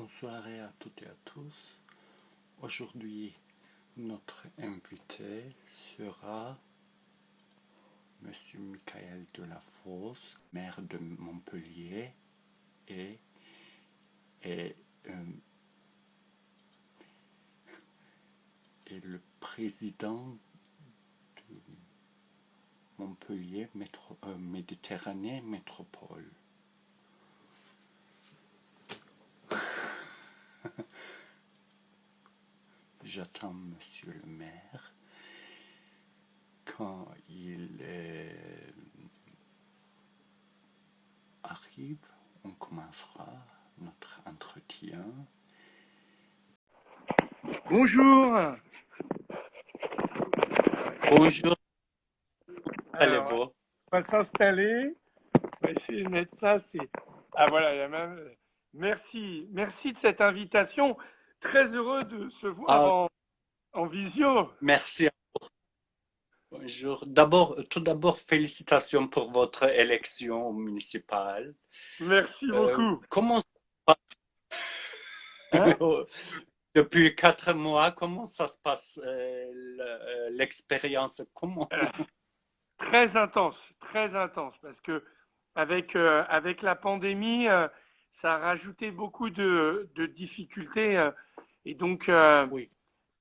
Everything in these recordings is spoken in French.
Bonsoir à toutes et à tous. Aujourd'hui, notre invité sera Monsieur Michael Delafosse, maire de Montpellier et, et, euh, et le président de Montpellier Méditerranée Métropole. J'attends Monsieur le maire. Quand il arrive, on commencera notre entretien. Bonjour. Bonjour, Alors, allez-vous? on va s'installer. On va essayer de mettre ça. Ah voilà, il y a même. Merci de cette invitation. Très heureux de se voir Ah, en visio. merci. Bonjour. Tout d'abord, félicitations pour votre élection municipale. Merci beaucoup. Comment ça se Hein? passe depuis 4 mois? Comment ça se passe l'expérience? Comment? Euh, très intense, parce que avec la pandémie, ça a rajouté beaucoup de difficultés. Et donc, Oui.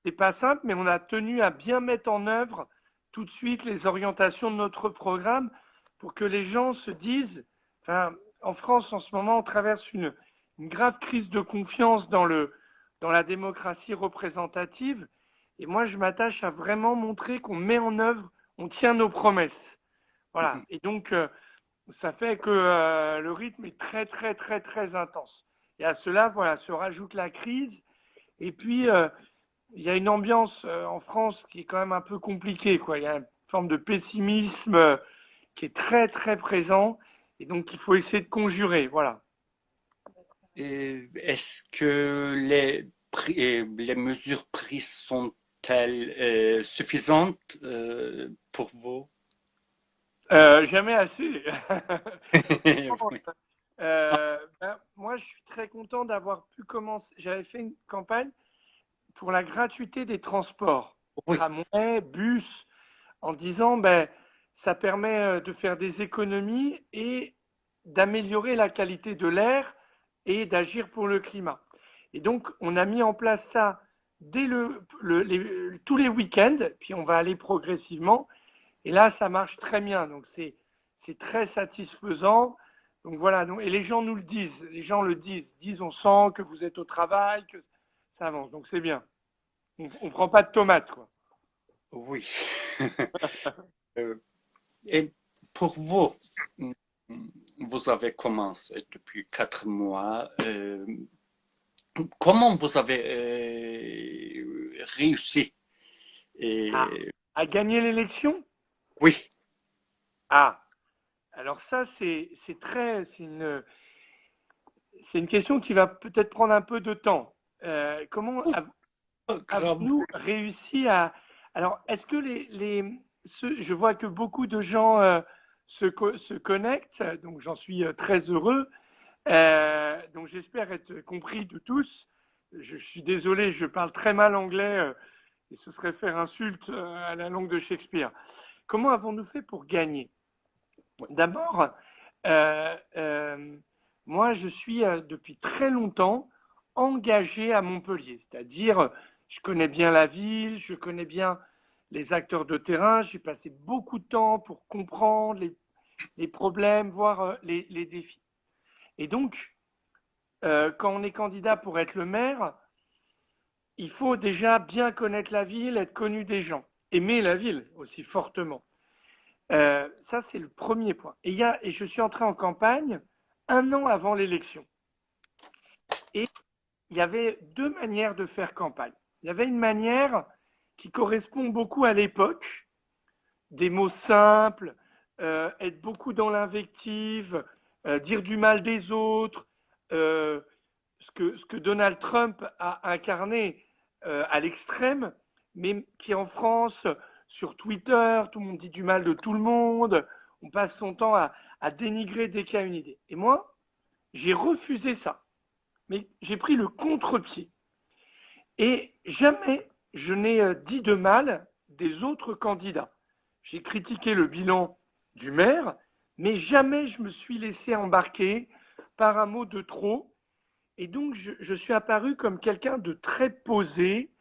c'est pas simple, mais on a tenu à bien mettre en œuvre tout de suite les orientations de notre programme pour que les gens se disent, enfin, en France en ce moment, on traverse une grave crise de confiance dans la démocratie représentative. Et moi, je m'attache à vraiment montrer qu'on met en œuvre, on tient nos promesses. Voilà. Et donc, ça fait que le rythme est très intense. Et à cela, voilà, se rajoute la crise. Et puis, il y a une ambiance en France qui est quand même un peu compliquée, quoi. Il y a une forme de pessimisme qui est très présent, et donc il faut essayer de conjurer, voilà. Et est-ce que les mesures prises sont-elles suffisantes pour vous? Jamais assez. Oui. Moi, je suis très content d'avoir pu commencer. J'avais fait une campagne pour la gratuité des transports, Oui. tramway, bus, en disant, ça permet de faire des économies et d'améliorer la qualité de l'air et d'agir pour le climat. Et donc, on a mis en place ça dès tous les week-ends, puis on va aller progressivement. Et là, ça marche très bien. Donc, c'est très satisfaisant. Donc voilà, et les gens nous le disent, disent on sent que vous êtes au travail, que ça avance. Donc c'est bien. On prend pas de tomates, quoi. Oui. Euh, Et pour vous, vous avez commencé depuis 4 mois. Comment vous avez réussi? À, Et, à gagner l'élection? oui, Ah, alors ça, c'est une question qui va peut-être prendre un peu de temps. Comment pas grave. avons-nous réussi à... Alors, est-ce que je vois que beaucoup de gens se connectent, donc j'en suis très heureux. Donc, j'espère être compris de tous. Je suis désolé, je parle très mal anglais et ce serait faire insulte à la langue de Shakespeare. Comment avons-nous fait pour gagner? D'abord, euh, euh, moi, je suis depuis très longtemps engagé à Montpellier, c'est-à-dire je connais bien la ville, je connais bien les acteurs de terrain, j'ai passé beaucoup de temps pour comprendre les problèmes, voir les défis. Et donc, quand on est candidat pour être le maire, il faut déjà bien connaître la ville, être connu des gens, aimer la ville aussi fortement. Ça, c'est le premier point. Et je suis entré en campagne un an avant l'élection. Et il y avait deux manières de faire campagne. Il y avait une manière qui correspond beaucoup à l'époque, des mots simples, être beaucoup dans l'invective, dire du mal des autres, euh, ce que Donald Trump a incarné à l'extrême, mais qui en France, sur Twitter, tout le monde dit du mal de tout le monde, on passe son temps à dénigrer dès qu'il y a une idée. Et moi, j'ai refusé ça. mais j'ai pris le contre-pied. Et jamais je n'ai dit de mal des autres candidats. J'ai critiqué le bilan du maire, mais jamais je me suis laissé embarquer par un mot de trop. Et donc, je suis apparu comme quelqu'un de très posé,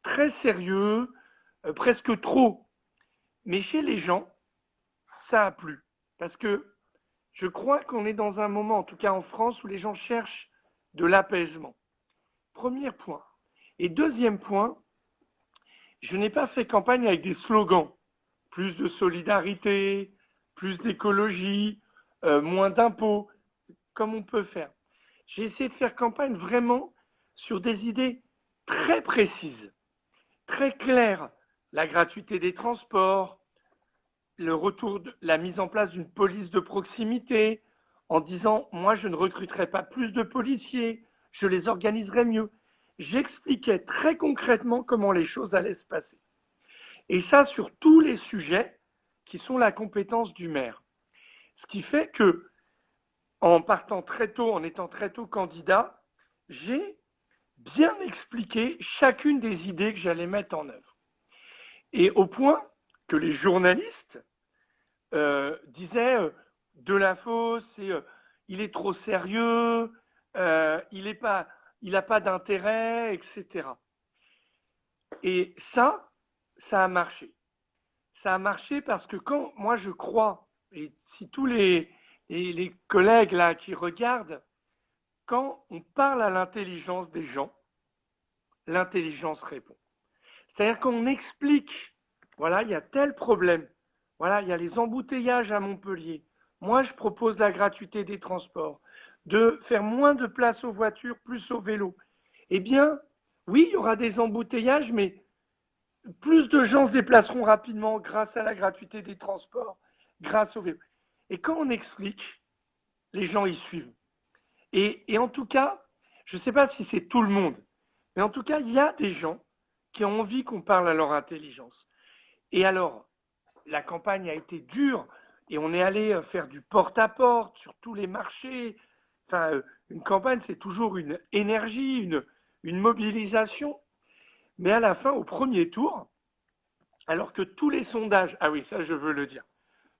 très sérieux, presque trop. Mais chez les gens, ça a plu. Parce que je crois qu'on est dans un moment, en tout cas en France, où les gens cherchent de l'apaisement. Premier point. Et deuxième point, je n'ai pas fait campagne avec des slogans. Plus de solidarité, plus d'écologie, moins d'impôts, comme on peut faire. J'ai essayé de faire campagne vraiment sur des idées très précises, très claires. La gratuité des transports, le retour de la mise en place d'une police de proximité, en disant moi je ne recruterai pas plus de policiers, je les organiserai mieux. J'expliquais très concrètement comment les choses allaient se passer. Et ça sur tous les sujets qui sont la compétence du maire. Ce qui fait que, en partant très tôt, en étant très tôt candidat, j'ai bien expliqué chacune des idées que j'allais mettre en œuvre. Et au point que les journalistes disaient Delafosse, il est trop sérieux, il n'a pas d'intérêt, etc. Et ça a marché. Ça a marché parce que quand moi je crois, et si tous les collègues là qui regardent, quand on parle à l'intelligence des gens, l'intelligence répond. C'est-à-dire qu'on explique, voilà, il y a tel problème, voilà, il y a les embouteillages à Montpellier. Moi, je propose la gratuité des transports, de faire moins de place aux voitures, plus aux vélos. Eh bien, oui, il y aura des embouteillages, mais plus de gens se déplaceront rapidement grâce à la gratuité des transports, grâce aux vélos. Et quand on explique, les gens y suivent. Et en tout cas, je ne sais pas si c'est tout le monde, mais en tout cas, il y a des gens qui ont envie qu'on parle à leur intelligence. Et alors, la campagne a été dure et on est allé faire du porte-à-porte sur tous les marchés. Enfin, une campagne, c'est toujours une énergie, une mobilisation. Mais à la fin, au premier tour, alors que tous les sondages, ah oui, ça je veux le dire,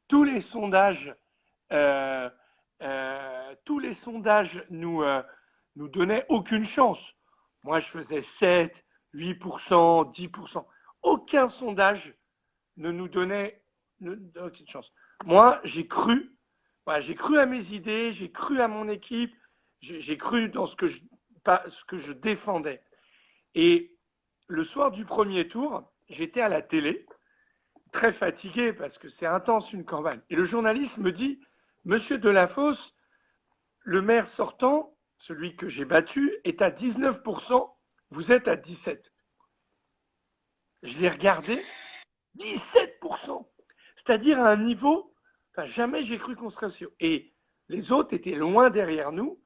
tous les sondages, euh, nous donnaient aucune chance. Moi, je faisais 7, 8%, 10%. Aucun sondage ne nous donnait aucune chance. Moi, j'ai cru, voilà, j'ai cru à mes idées, j'ai cru à mon équipe, j'ai cru dans ce que je défendais. Et le soir du premier tour, j'étais à la télé, très fatigué parce que c'est intense une campagne. Et le journaliste me dit, Monsieur Delafosse, le maire sortant, celui que j'ai battu, est à 19%, vous êtes à 17%. Je l'ai regardé, 17%, c'est-à-dire à un niveau, enfin jamais j'ai cru qu'on serait aussi haut. Et les autres étaient loin derrière nous,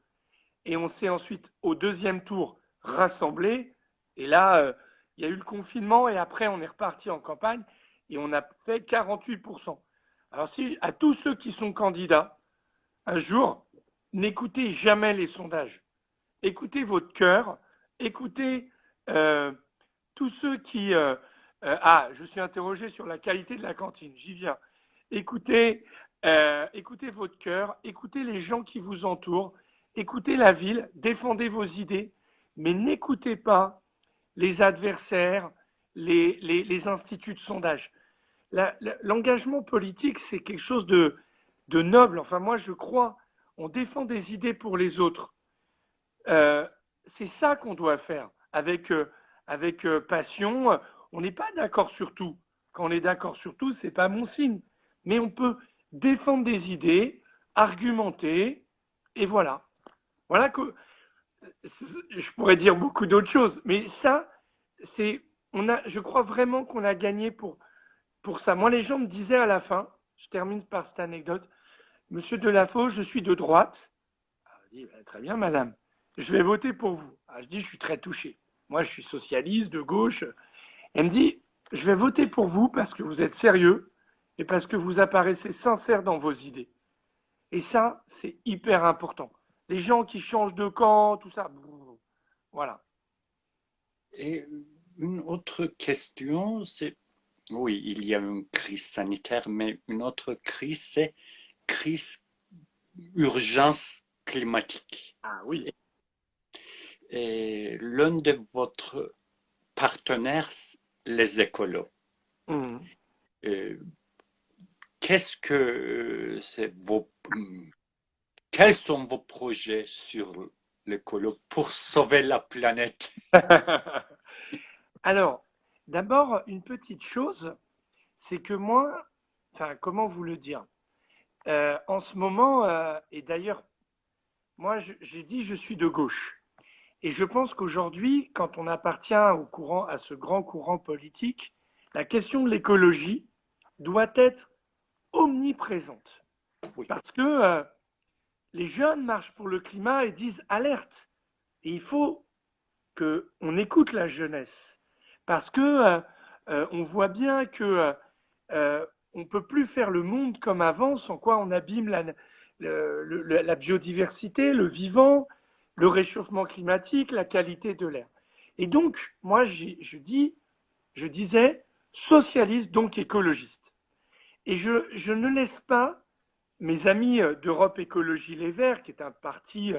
et on s'est ensuite au deuxième tour rassemblés, et là, il y a eu le confinement, et après on est reparti en campagne, et on a fait 48%. Alors si à tous ceux qui sont candidats, un jour, n'écoutez jamais les sondages. Écoutez votre cœur, écoutez tous ceux qui... je suis interrogé sur la qualité de la cantine, j'y viens. Écoutez, écoutez votre cœur, écoutez les gens qui vous entourent, écoutez la ville, défendez vos idées, mais n'écoutez pas les adversaires, les instituts de sondage. L'engagement politique, c'est quelque chose de noble. Enfin, moi, je crois, on défend des idées pour les autres. C'est ça qu'on doit faire avec passion. On n'est pas d'accord sur tout. Quand on est d'accord sur tout, c'est pas bon signe. Mais on peut défendre des idées, argumenter, et voilà. Voilà que je pourrais dire beaucoup d'autres choses, mais ça, je crois vraiment qu'on a gagné pour ça. Moi, les gens me disaient à la fin, je termine par cette anecdote, Monsieur Delafosse, je suis de droite. Je dis, très bien, madame, je vais voter pour vous. Je dis, je suis très touché. Moi, je suis socialiste, de gauche. Elle me dit, je vais voter pour vous parce que vous êtes sérieux et parce que vous apparaissez sincère dans vos idées. Et ça, c'est hyper important. Les gens qui changent de camp, tout ça. Voilà. Et une autre question, c'est, oui, il y a une crise sanitaire, mais une autre crise, c'est crise urgence climatique. Ah oui. Et l'un de votre partenaires, les écolos. Mhm. Euh, Qu'est-ce que c'est quels sont vos projets sur l'écolo pour sauver la planète? Alors, d'abord, une petite chose, c'est que moi, enfin, comment vous le dire? En ce moment, et d'ailleurs, moi, j'ai dit je suis de gauche. Et je pense qu'aujourd'hui, quand on appartient au courant, à ce grand courant politique, la question de l'écologie doit être omniprésente. Oui, Parce que les jeunes marchent pour le climat et disent alerte. Et il faut qu'on écoute la jeunesse. Parce que on voit bien que on ne peut plus faire le monde comme avant, sans quoi on abîme la biodiversité, le vivant, le réchauffement climatique, la qualité de l'air. Et donc, moi, je disais socialiste, donc écologiste. Et je ne laisse pas mes amis d'Europe Écologie Les Verts, qui est un parti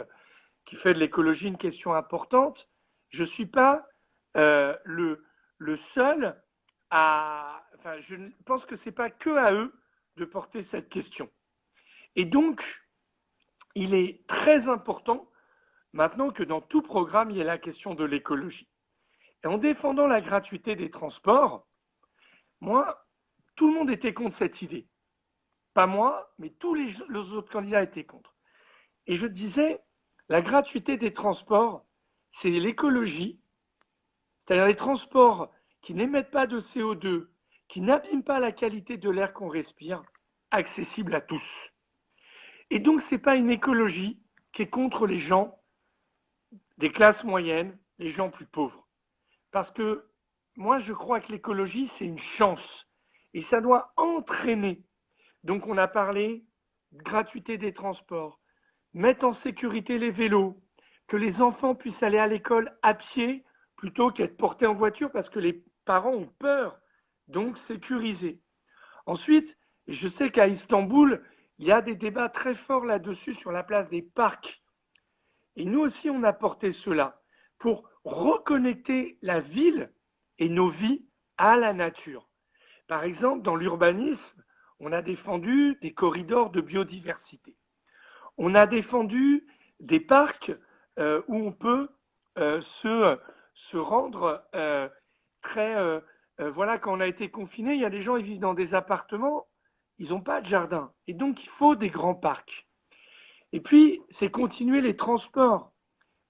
qui fait de l'écologie une question importante, je ne suis pas le seul à. Enfin, je pense que ce n'est pas que à eux de porter cette question. Et donc, il est très important maintenant que dans tout programme, il y ait la question de l'écologie. Et en défendant la gratuité des transports, moi, tout le monde était contre cette idée. Pas moi, mais tous les autres candidats étaient contre. Et je disais, la gratuité des transports, c'est l'écologie, c'est-à-dire les transports qui n'émettent pas de CO2, qui n'abîment pas la qualité de l'air qu'on respire, accessible à tous. Et donc, ce n'est pas une écologie qui est contre les gens des classes moyennes, les gens plus pauvres. Parce que moi, je crois que l'écologie, c'est une chance. Et ça doit entraîner. Donc, on a parlé de gratuité des transports, mettre en sécurité les vélos, que les enfants puissent aller à l'école à pied plutôt qu'être portés en voiture parce que les parents ont peur. Donc, sécuriser. Ensuite, je sais qu'à Istanbul, il y a des débats très forts là-dessus sur la place des parcs. Et nous aussi, on a porté cela pour reconnecter la ville et nos vies à la nature. Par exemple, dans l'urbanisme, on a défendu des corridors de biodiversité. On a défendu des parcs où on peut se rendre très. Voilà, quand on a été confiné, il y a des gens qui vivent dans des appartements, ils n'ont pas de jardin. Et donc, il faut des grands parcs. Et puis, c'est continuer les transports.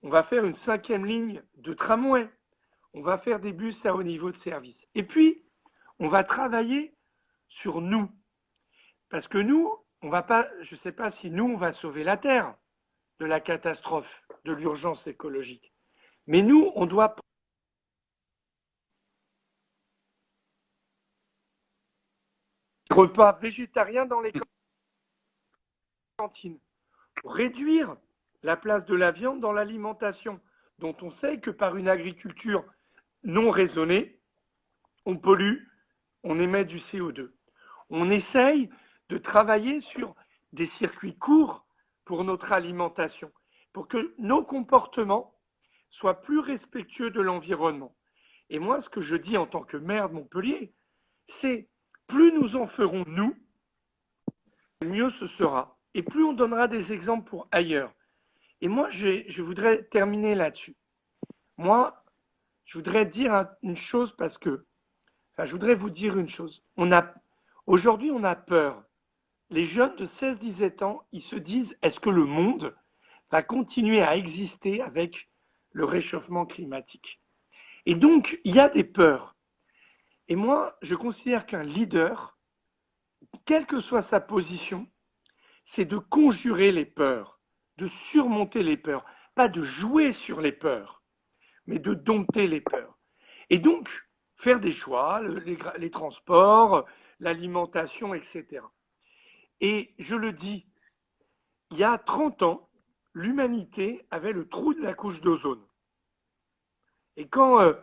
On va faire une 5e ligne de tramway. On va faire des bus à haut niveau de service. Et puis, on va travailler sur nous. Parce que nous, on va pas, je ne sais pas si nous, on va sauver la Terre de la catastrophe, de l'urgence écologique. Mais nous, on doit repas végétariens dans les cantines, réduire la place de la viande dans l'alimentation, dont on sait que par une agriculture non raisonnée, on pollue, on émet du CO2. On essaye de travailler sur des circuits courts pour notre alimentation, pour que nos comportements soient plus respectueux de l'environnement. Et moi, ce que je dis en tant que maire de Montpellier, c'est plus nous en ferons nous, mieux ce sera. Et plus on donnera des exemples pour ailleurs. Et moi, je voudrais terminer là-dessus. Moi, je voudrais dire une chose parce que, enfin, je voudrais vous dire une chose. Aujourd'hui, on a peur. Les jeunes de 16-17 ans, ils se disent, est-ce que le monde va continuer à exister avec le réchauffement climatique? Et donc, il y a des peurs. Et moi, je considère qu'un leader, quelle que soit sa position, c'est de conjurer les peurs, de surmonter les peurs, pas de jouer sur les peurs, mais de dompter les peurs. Et donc, faire des choix, les transports, l'alimentation, etc. Et je le dis, il y a 30 ans, l'humanité avait le trou de la couche d'ozone. Et quand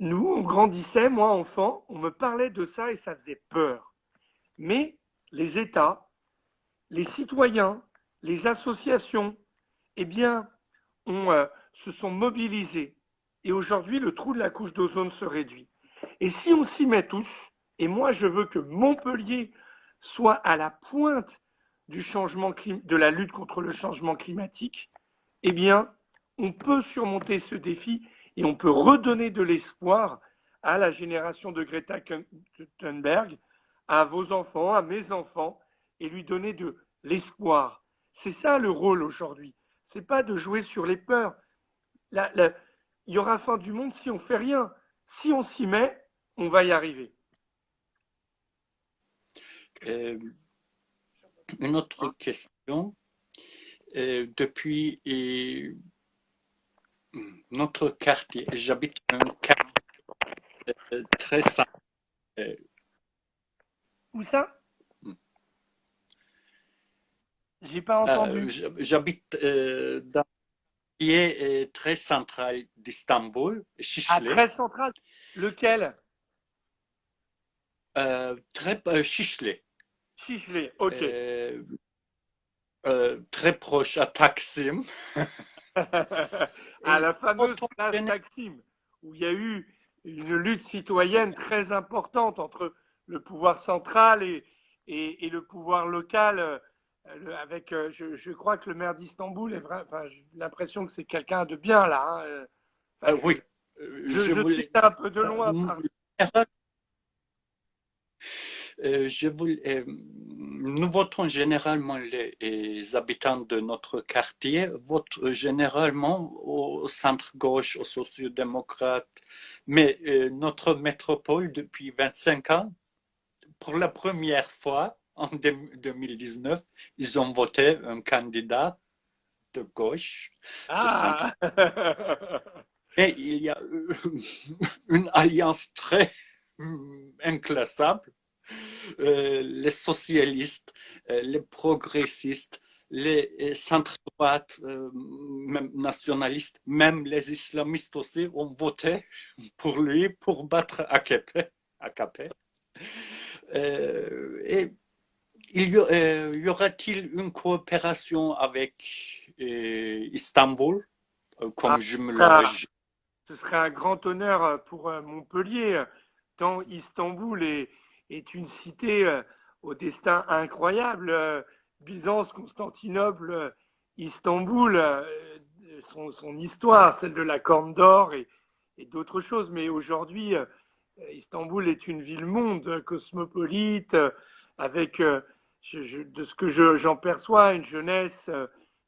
nous, on grandissait, moi enfant, on me parlait de ça et ça faisait peur. Mais les États, les citoyens, les associations, eh bien, se sont mobilisés. Et aujourd'hui, le trou de la couche d'ozone se réduit. Et si on s'y met tous, et moi je veux que Montpellier soit à la pointe du de la lutte contre le changement climatique, eh bien, on peut surmonter ce défi et on peut redonner de l'espoir à la génération de Greta Thunberg, à vos enfants, à mes enfants, et lui donner de l'espoir. C'est ça le rôle aujourd'hui. C'est pas de jouer sur les peurs. Il y aura fin du monde si on fait rien. Si on s'y met, on va y arriver. Euh, une autre question. Depuis notre quartier, j'habite un quartier très simple. Où ça? J'ai pas entendu. J'habite dans qui est très central d'Istanbul, Ah, Şişli. très central. Lequel? Très Şişli. Chichelé, ok. Euh, très proche à Taksim. À Et la fameuse autant place Taksim, où il y a eu une lutte citoyenne très importante entre le pouvoir central et le pouvoir local. Avec, je crois que le maire d'Istanbul est vrai, enfin, j'ai l'impression que c'est quelqu'un de bien là. Hein, enfin, oui, je je suis voulais. un peu de loin euh, par. nous votons généralement les habitants de notre quartier votent généralement au centre-gauche, aux sociaux-démocrates. Mais notre métropole, depuis 25 ans, pour la première fois, en 2019, ils ont voté un candidat de gauche, de centre. Ah. Mais il y a une alliance très inclassable. Les socialistes, les progressistes, les centres-droites, même nationalistes, même les islamistes aussi ont voté pour lui pour battre AKP. AKP. Et y aura-t-il une coopération avec Istanbul Ah, comme jumelage? ce serait un grand honneur pour Montpellier, tant Istanbul est une cité au destin incroyable. Byzance, Constantinople, Istanbul, son histoire, celle de la Corne d'Or et d'autres choses. Mais aujourd'hui, Istanbul est une ville-monde cosmopolite, avec, de ce que j'en perçois, une jeunesse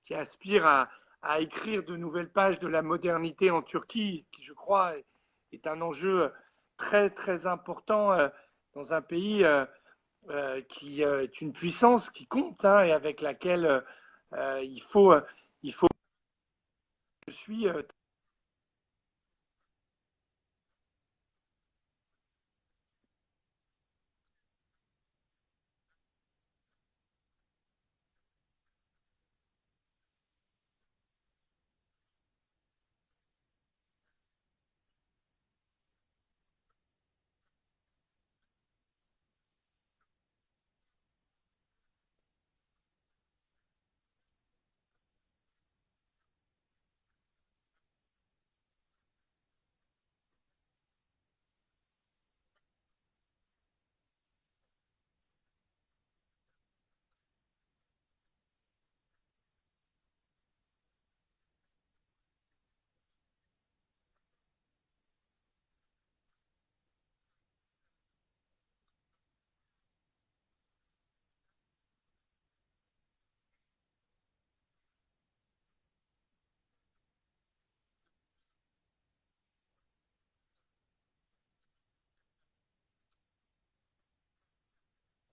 qui aspire à écrire de nouvelles pages de la modernité en Turquie, qui, je crois, est un enjeu très, très important dans un pays qui est une puissance qui compte hein, et avec laquelle il faut, il faut. Je suis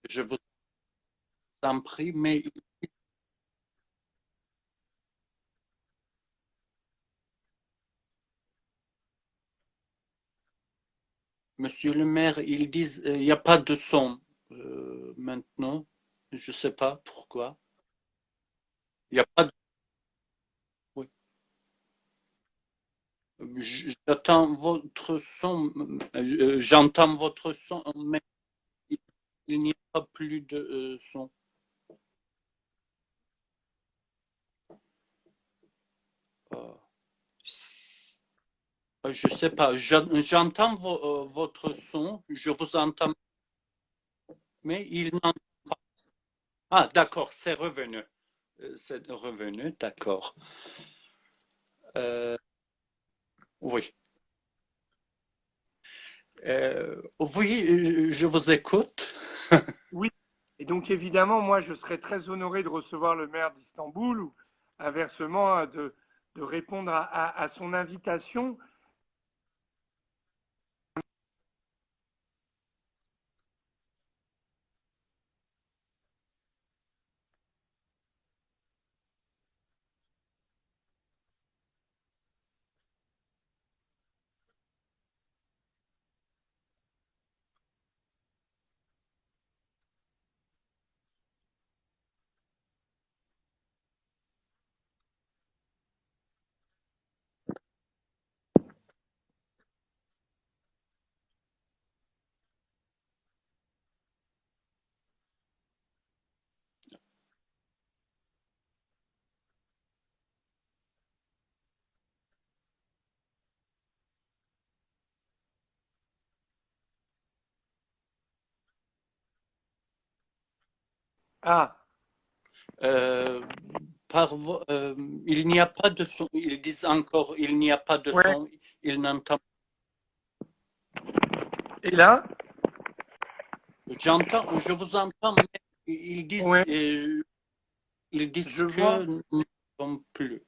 Je vous en prie, mais Monsieur le maire, ils disent il n'y a pas de son maintenant. Je ne sais pas pourquoi. Il n'y a pas de J'entends votre son, j'entends votre son, mais il n'y a pas plus de son. Euh, je sais pas, j'entends votre son, je vous entends, mais il n'entend pas. Ah, d'accord, c'est revenu. C'est revenu, d'accord. Euh, oui. Oui, je vous écoute. Oui. Et donc, évidemment, moi, je serais très honoré de recevoir le maire d'Istanbul ou inversement de répondre à son invitation. Ah, Euh, il n'y a pas de son. Ils disent encore, il n'y a pas de ouais. son. Ils n'entendent. Et là, J'entends, je vous entends, mais ouais, ils disent je que vois. nous n'entendons plus.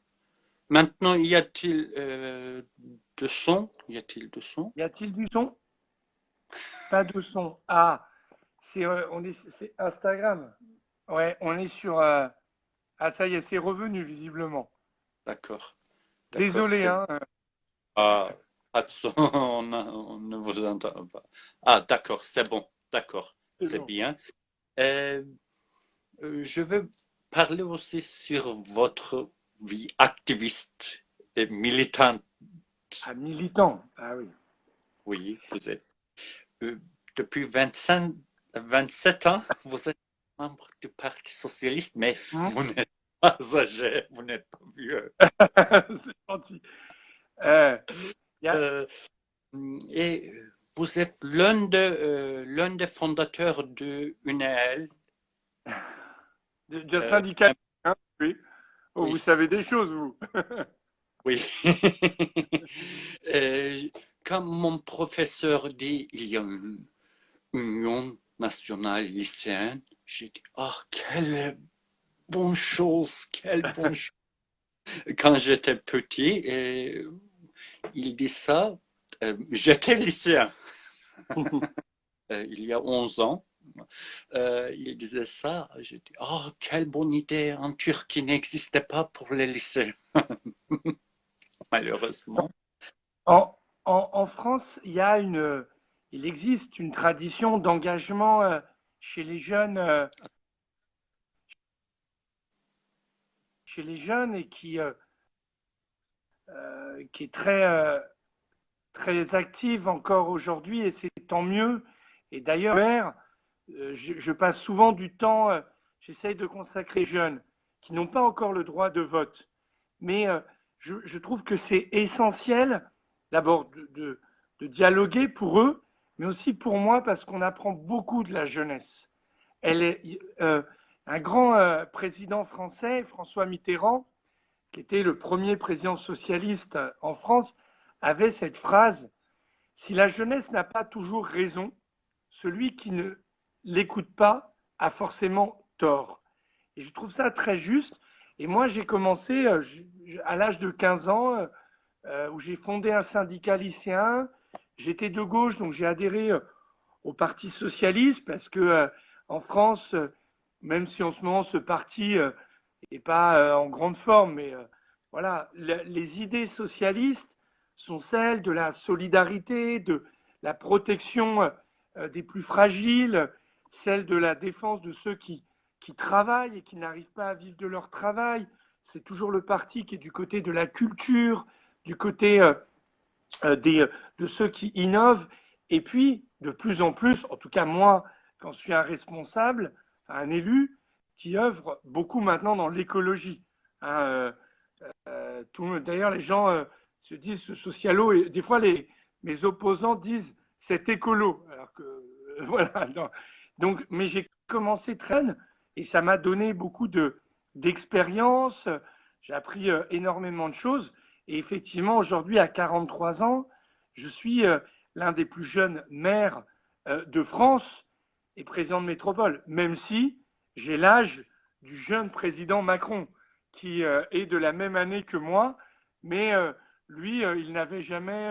Maintenant, y a-t-il de son? Y a-t-il de son? Y a-t-il du son? Pas de son. Ah, c'est Instagram. Ouais, on est sur. Ah, ça y est, c'est revenu visiblement. D'accord, d'accord, Désolé, c'est hein. pas, pas de son, on ne vous entend pas. Ah, d'accord, c'est bon, d'accord, C'est c'est bon. bien. Euh, je veux parler aussi sur votre vie activiste et militante. Ah, militant. Ah oui. Oui, vous êtes euh, depuis 27 ans, vous êtes membre du Parti socialiste, mais Hmm. vous n'êtes pas âgé, vous n'êtes pas vieux. C'est gentil. Euh, y a, Euh, et vous êtes l'un des fondateurs de UNEL. de syndicat, hein, oui. Oh, vous Oui, savez des choses, vous. oui. Euh, Quand mon professeur dit il y a une union nationale lycéenne, j'ai dit, oh, quelle bonne chose, quelle bonne chose. Quand j'étais petit, et il dit ça, j'étais lycéen il y a 11 ans. Il disait ça, j'ai dit, oh, quelle bonne idée, en Turquie n'existait pas pour les lycées, malheureusement. En, en France, il existe une tradition d'engagement chez les jeunes, chez les jeunes et qui est très active encore aujourd'hui et c'est tant mieux. Et d'ailleurs, je passe souvent du temps, j'essaye de consacrer aux jeunes qui n'ont pas encore le droit de vote. Mais je trouve que c'est essentiel d'abord de dialoguer pour eux, mais aussi pour moi parce qu'on apprend beaucoup de la jeunesse. Elle est, un grand président français, François Mitterrand, qui était le premier président socialiste en France, avait cette phrase: si la jeunesse n'a pas toujours raison, celui qui ne l'écoute pas a forcément tort. Et je trouve ça très juste. Et moi, j'ai commencé à l'âge de 15 ans, où j'ai fondé un syndicat lycéen. J'étais de gauche, donc j'ai adhéré au Parti socialiste, parce que en France, même si en ce moment ce parti n'est pas en grande forme, mais voilà, les idées socialistes sont celles de la solidarité, de la protection des plus fragiles, celles de la défense de ceux qui travaillent et qui n'arrivent pas à vivre de leur travail. C'est toujours le parti qui est du côté de la culture, du côté de ceux qui innovent. Et puis, de plus en plus, en tout cas moi, quand je suis un responsable, un élu, qui œuvre beaucoup maintenant dans l'écologie. Hein, d'ailleurs, les gens se disent ce socialo, et des fois, mes opposants disent c'est écolo. Alors que, voilà. Donc, mais j'ai commencé très jeune et ça m'a donné beaucoup d'expérience. J'ai appris énormément de choses. Et effectivement, aujourd'hui, à 43 ans, je suis l'un des plus jeunes maires de France et président de métropole, même si j'ai l'âge du jeune président Macron, qui est de la même année que moi, mais lui, il n'avait jamais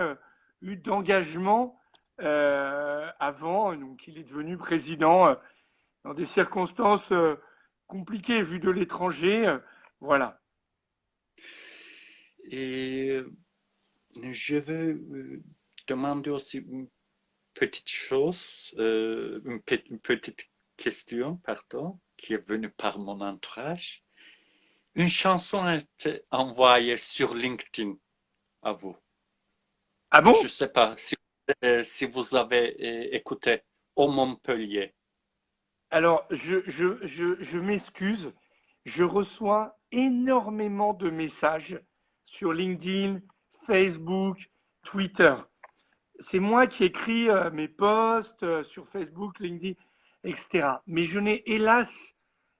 eu d'engagement avant, donc il est devenu président dans des circonstances compliquées vues de l'étranger. Voilà. Et je veux demander aussi une petite chose, une petite question, pardon, qui est venue par mon entourage. Une chanson a été envoyée sur LinkedIn à vous. Ah Je ne bon? sais pas si vous avez écouté Au Montpellier. Alors, je m'excuse. Je reçois énormément de messages sur LinkedIn, Facebook, Twitter. C'est moi qui écris mes posts sur Facebook, LinkedIn, etc. Mais je n'ai, hélas,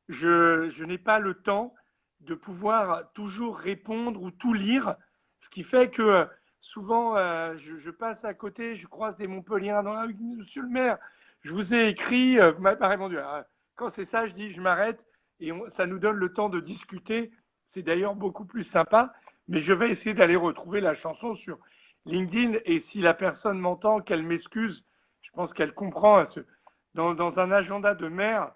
je n'ai pas le temps de pouvoir toujours répondre ou tout lire, ce qui fait que souvent je passe à côté, je croise des Montpelliérains dans la rue, Monsieur le maire, je vous ai écrit, vous m'avez pas répondu. Alors, quand c'est ça, je dis je m'arrête et ça nous donne le temps de discuter. C'est d'ailleurs beaucoup plus sympa, mais je vais essayer d'aller retrouver la chanson sur LinkedIn et si la personne m'entend, qu'elle m'excuse, je pense qu'elle comprend. Dans un agenda de maire,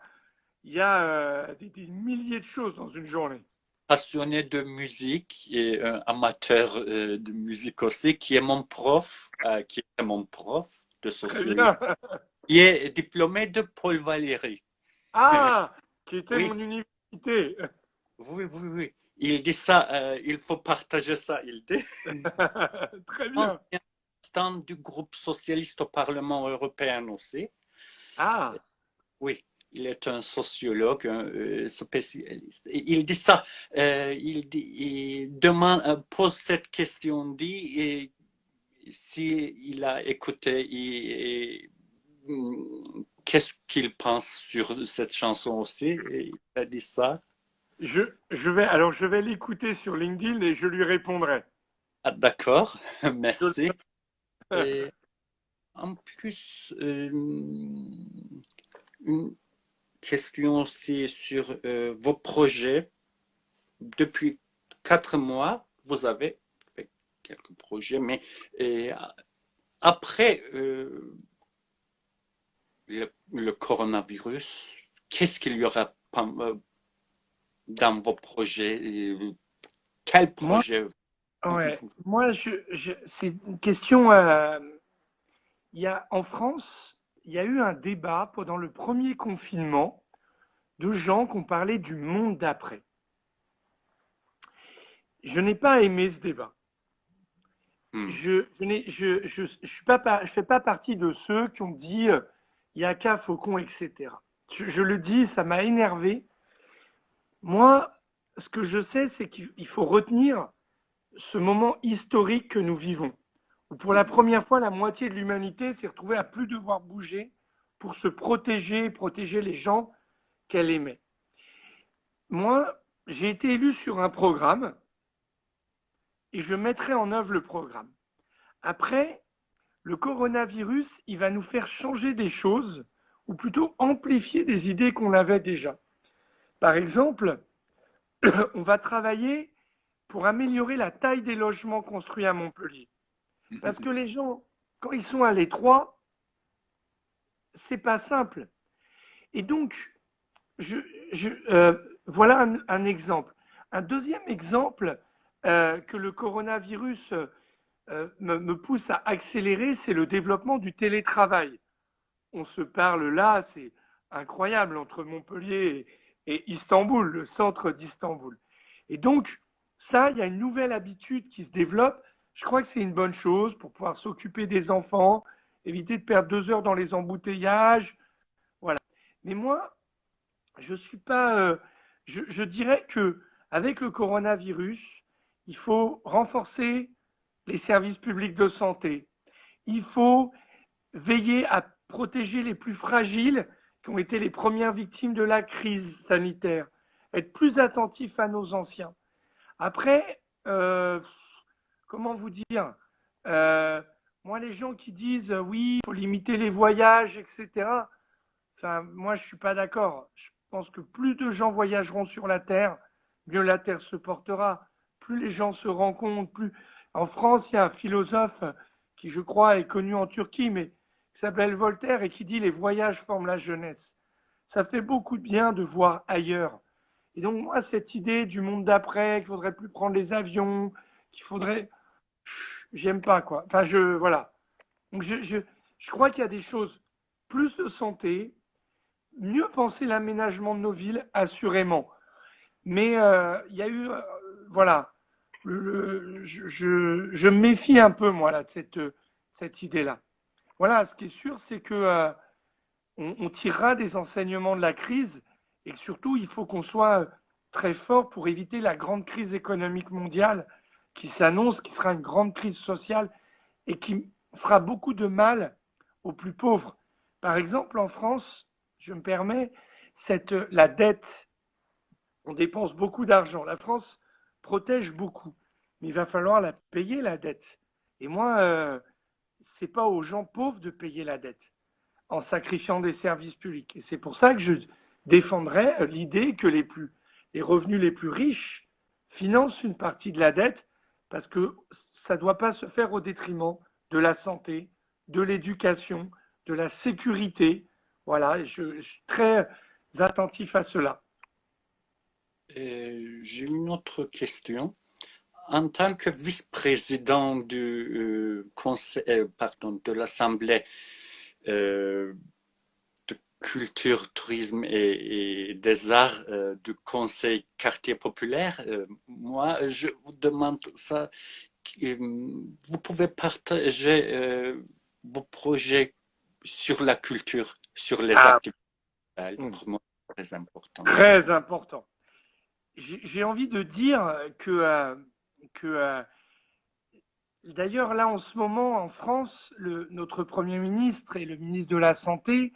il y a des milliers de choses dans une journée. Passionné de musique et un amateur de musique aussi, qui est mon prof de Très sociologie, bien. qui est diplômé de Paul Valéry. Ah, qui était Oui, mon université. oui, oui, oui. Il dit ça, il faut partager ça, il dit. Très bien. Ancien stand du groupe socialiste au Parlement européen aussi. Ah, Oui, il est un sociologue, un spécialiste. Il dit ça, il demande, pose cette question, dit, et si il a écouté, qu'est-ce qu'il pense sur cette chanson aussi, et il a dit ça. je vais l'écouter sur LinkedIn et je lui répondrai. Ah, d'accord, Je- merci. Et en plus, une question aussi sur vos projets. Depuis 4 mois, vous avez fait quelques projets, mais euh, après le coronavirus, qu'est-ce qu'il y aura dans vos projets? Quel Moi, projet? ouais, moi, c'est une question. En France, il y a eu un débat pendant le premier confinement de gens qui ont parlé du monde d'après. Je n'ai pas aimé ce débat. Hmm. Je suis pas, je fais pas partie de ceux qui ont dit il y a qu'un faucon, etc. Je le dis, ça m'a énervé. Moi, ce que je sais, c'est qu'il faut retenir ce moment historique que nous vivons, où pour la première fois, la moitié de l'humanité s'est retrouvée à plus devoir bouger pour se protéger et protéger les gens qu'elle aimait. Moi, j'ai été élu sur un programme et je mettrai en œuvre le programme. Après, le coronavirus, il va nous faire changer des choses, ou plutôt amplifier des idées qu'on avait déjà. Par exemple, on va travailler pour améliorer la taille des logements construits à Montpellier. Parce que les gens, quand ils sont à l'étroit, c'est pas simple. Et donc, je, voilà un exemple. Un deuxième exemple que le coronavirus me pousse à accélérer, c'est le développement du télétravail. On se parle là, c'est incroyable, entre Montpellier et Istanbul, le centre d'Istanbul. Et donc, ça, il y a une nouvelle habitude qui se développe, je crois que c'est une bonne chose pour pouvoir s'occuper des enfants, éviter de perdre 2 heures dans les embouteillages. Voilà. Mais moi, je suis pas. Je dirais que avec le coronavirus, il faut renforcer les services publics de santé. Il faut veiller à protéger les plus fragiles qui ont été les premières victimes de la crise sanitaire. Être plus attentif à nos anciens. Après, comment vous dire, euh, moi, les gens qui disent oui, il faut limiter les voyages, etc. Enfin, moi, je suis pas d'accord. Je pense que plus de gens voyageront sur la Terre, mieux la Terre se portera. Plus les gens se rencontrent, plus. En France, il y a un philosophe qui, je crois, est connu en Turquie, mais qui s'appelle Voltaire et qui dit les voyages forment la jeunesse. Ça fait beaucoup de bien de voir ailleurs. Et donc, moi, cette idée du monde d'après, qu'il faudrait plus prendre les avions, qu'il faudrait. J'aime pas, quoi. Enfin, voilà. Donc, je crois qu'il y a des choses, plus de santé, mieux penser l'aménagement de nos villes, assurément. Mais il y a eu, voilà, je me méfie un peu, moi, là, de cette idée-là. Voilà, ce qui est sûr, c'est que on tirera des enseignements de la crise et que surtout, il faut qu'on soit très fort pour éviter la grande crise économique mondiale qui s'annonce, qui sera une grande crise sociale et qui fera beaucoup de mal aux plus pauvres. Par exemple, en France, je me permets, la dette, on dépense beaucoup d'argent. La France protège beaucoup, mais il va falloir la payer, la dette. Et moi, c'est pas aux gens pauvres de payer la dette en sacrifiant des services publics. Et c'est pour ça que je défendrais l'idée que les revenus les plus riches financent une partie de la dette, parce que ça ne doit pas se faire au détriment de la santé, de l'éducation, de la sécurité. Voilà, je suis très attentif à cela. J'ai une autre question. En tant que vice-président du conseil, pardon, de l'Assemblée euh, de culture, tourisme et des arts du Conseil quartier populaire, moi, je vous demande ça. Vous pouvez partager vos projets sur la culture, sur les Ah, activités. Pour moi, c'est très important. très important. J'ai envie de dire que d'ailleurs, là, en ce moment, en France, notre Premier ministre et le ministre de la Santé,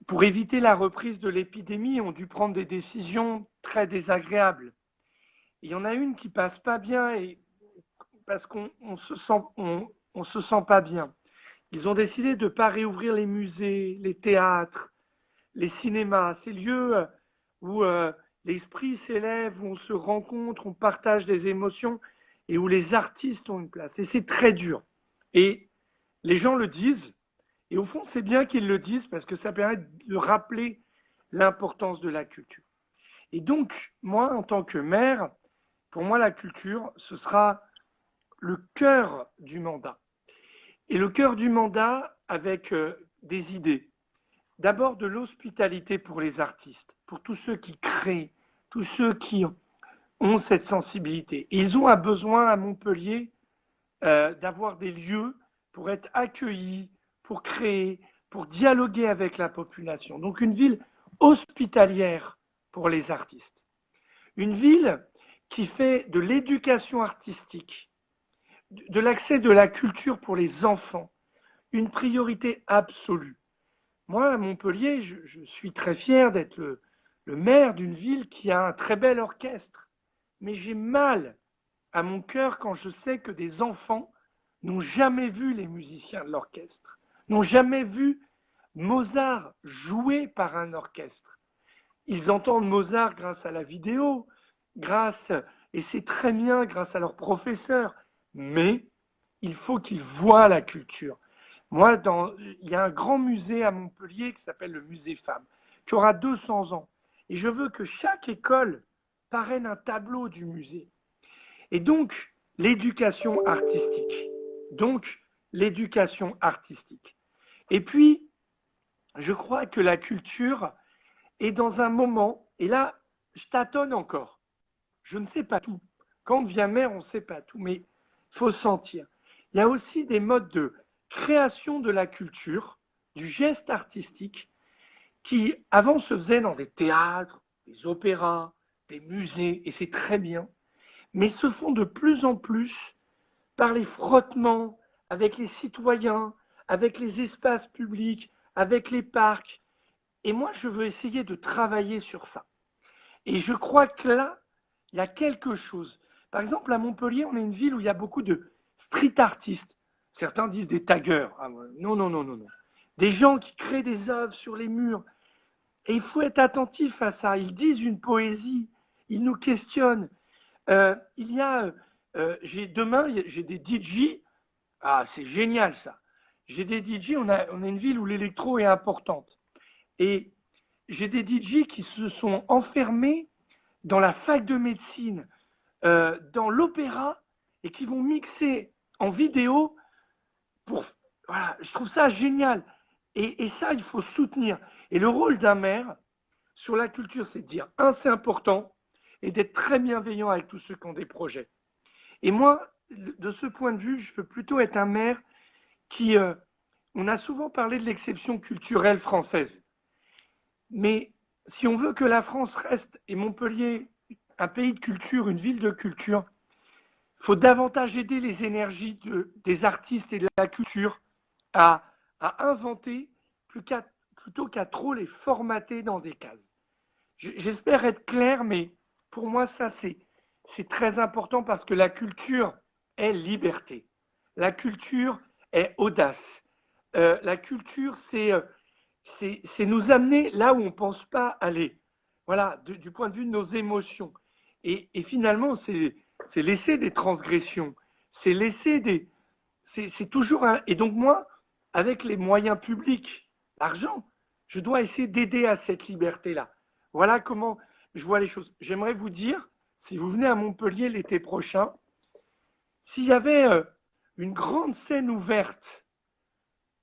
pour éviter la reprise de l'épidémie, ont dû prendre des décisions très désagréables. Il y en a une qui passe pas bien et parce on se sent pas bien. Ils ont décidé de ne pas réouvrir les musées, les théâtres, les cinémas, ces lieux où l'esprit s'élève, où on se rencontre, on partage des émotions et où les artistes ont une place. Et c'est très dur. Et les gens le disent, et au fond, c'est bien qu'ils le disent parce que ça permet de rappeler l'importance de la culture. Et donc, moi, en tant que maire, pour moi, la culture, ce sera le cœur du mandat. Et le cœur du mandat avec des idées. D'abord de l'hospitalité pour les artistes, pour tous ceux qui créent, tous ceux qui ont cette sensibilité. Et ils ont un besoin à Montpellier d'avoir des lieux pour être accueillis, pour créer, pour dialoguer avec la population. Donc une ville hospitalière pour les artistes. Une ville qui fait de l'éducation artistique, de l'accès de la culture pour les enfants, une priorité absolue. Moi, à Montpellier, je suis très fier d'être le maire d'une ville qui a un très bel orchestre. Mais j'ai mal à mon cœur quand je sais que des enfants n'ont jamais vu les musiciens de l'orchestre, n'ont jamais vu Mozart joué par un orchestre. Ils entendent Mozart grâce à la vidéo, grâce, et c'est très bien grâce à leurs professeurs, mais il faut qu'ils voient la culture. Moi, il y a un grand musée à Montpellier qui s'appelle le Musée Femmes, qui aura 200 ans. Et je veux que chaque école parraine un tableau du musée. Et donc, l'éducation artistique. Donc, l'éducation artistique. Et puis, je crois que la culture est dans un moment, et là, je tâtonne encore. Je ne sais pas tout. Quand on devient maire, on ne sait pas tout. Mais il faut sentir. Il y a aussi des modes de création de la culture, du geste artistique, qui avant se faisaient dans des théâtres, des opéras, des musées, et c'est très bien, mais se font de plus en plus par les frottements avec les citoyens, avec les espaces publics, avec les parcs. Et moi, je veux essayer de travailler sur ça. Et je crois que là, il y a quelque chose. Par exemple, à Montpellier, on est une ville où il y a beaucoup de street artistes. Certains disent des taggers. Ah, non, non, non, non, non. Des gens qui créent des œuvres sur les murs. Et il faut être attentif à ça. Ils disent une poésie, ils nous questionnent. Il y a, demain, j'ai des DJ. Ah, c'est génial ça. J'ai des DJ, on a une ville où l'électro est importante. Et j'ai des DJ qui se sont enfermés dans la fac de médecine, dans l'opéra, et qui vont mixer en vidéo pour. Voilà, je trouve ça génial. Et ça, il faut soutenir. Et le rôle d'un maire sur la culture, c'est de dire, un, c'est important, et d'être très bienveillant avec tous ceux qui ont des projets. Et moi, de ce point de vue, je veux plutôt être un maire qui. On a souvent parlé de l'exception culturelle française. Mais si on veut que la France reste, et Montpellier, un pays de culture, une ville de culture, il faut davantage aider les énergies des artistes et de la culture à, à inventer plutôt qu'à trop les formater dans des cases. J'espère être clair, mais pour moi, ça, c'est très important parce que la culture est liberté. La culture est audace. La culture, c'est nous amener là où on ne pense pas aller. Voilà, du point de vue de nos émotions. Et finalement, c'est laisser des transgressions. C'est laisser des. C'est toujours un. Et donc, moi, avec les moyens publics, l'argent, je dois essayer d'aider à cette liberté-là. Voilà comment je vois les choses. J'aimerais vous dire, si vous venez à Montpellier l'été prochain, s'il y avait une grande scène ouverte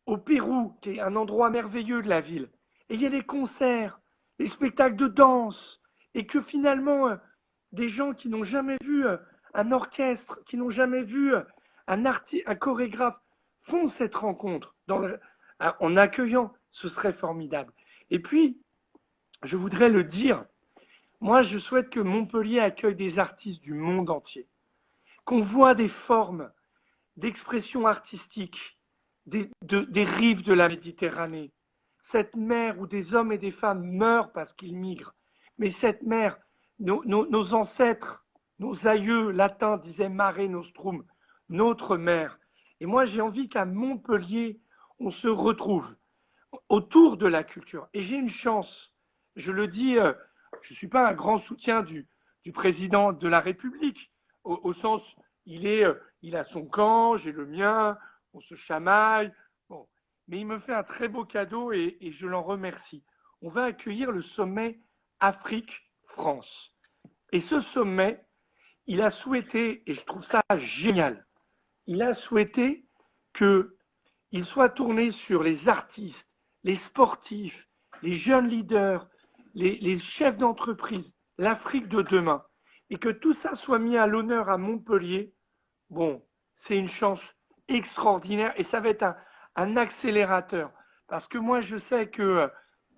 au Pérou, qui est un endroit merveilleux de la ville, et il y a des concerts, des spectacles de danse, et que finalement, des gens qui n'ont jamais vu un orchestre, qui n'ont jamais vu un chorégraphe, font cette rencontre en accueillant, ce serait formidable. Et puis, je voudrais le dire, moi je souhaite que Montpellier accueille des artistes du monde entier, qu'on voit des formes d'expression artistique des rives de la Méditerranée. Cette mer où des hommes et des femmes meurent parce qu'ils migrent. Mais cette mer, nos ancêtres, nos aïeux latins disaient Mare Nostrum, notre mer. Et moi, j'ai envie qu'à Montpellier, on se retrouve autour de la culture. Et j'ai une chance, je le dis, je ne suis pas un grand soutien du président de la République, au sens, il a son camp, j'ai le mien, on se chamaille. Bon. Mais il me fait un très beau cadeau et je l'en remercie. On va accueillir le sommet Afrique-France. Et ce sommet, il a souhaité, et je trouve ça génial, il a souhaité qu'il soit tourné sur les artistes, les sportifs, les jeunes leaders, les chefs d'entreprise, l'Afrique de demain, et que tout ça soit mis à l'honneur à Montpellier. Bon, c'est une chance extraordinaire et ça va être un accélérateur. Parce que moi, je sais que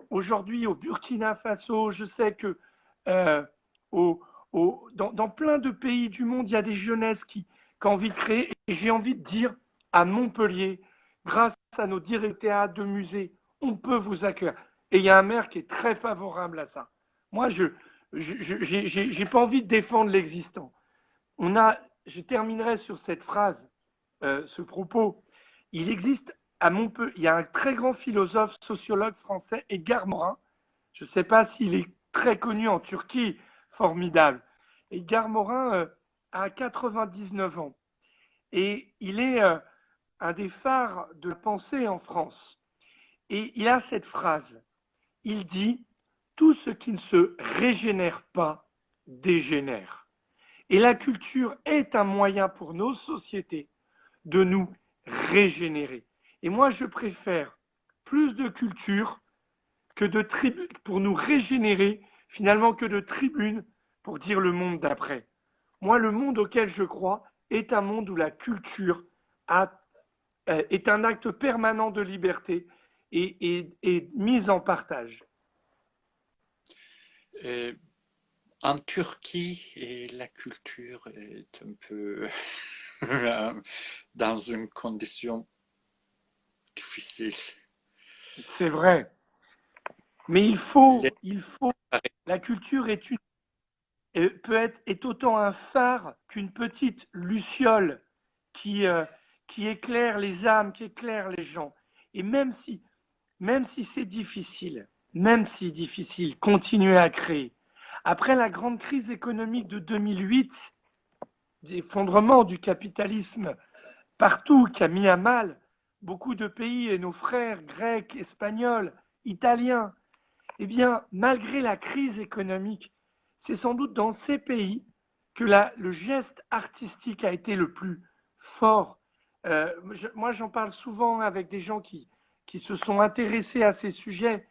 aujourd'hui au Burkina Faso, je sais que euh, dans plein de pays du monde, il y a des jeunesses qui ont envie de créer. Et j'ai envie de dire à Montpellier, grâce à nos directeurs de théâtre, de musées, on peut vous accueillir. Et il y a un maire qui est très favorable à ça. Moi, je n'ai pas envie de défendre l'existant. Je terminerai sur cette phrase, ce propos. Il existe à Montpellier, il y a un très grand philosophe, sociologue français, Edgar Morin. Je ne sais pas s'il est très connu en Turquie, formidable. Edgar Morin a 99 ans et il est un des phares de la pensée en France. Et il a cette phrase. Il dit tout ce qui ne se régénère pas dégénère. Et la culture est un moyen pour nos sociétés de nous régénérer. Et moi, je préfère plus de culture que de tribunes pour nous régénérer, finalement, que de tribunes pour dire le monde d'après. Moi, le monde auquel je crois est un monde où la culture est un acte permanent de liberté et mise en partage. Euh, En Turquie, la culture est un peu dans une condition difficile. C'est vrai. Mais Les la culture est autant un phare qu'une petite luciole qui, euh, qui éclaire les âmes, qui éclaire les gens. Et même si c'est difficile, même si difficile, continuer à créer. Après la grande crise économique de 2008, l'effondrement du capitalisme partout, qui a mis à mal beaucoup de pays et nos frères grecs, espagnols, italiens, eh bien, malgré la crise économique, c'est sans doute dans ces pays que le geste artistique a été le plus fort. Moi, j'en parle souvent avec des gens qui se sont intéressés à ces sujets.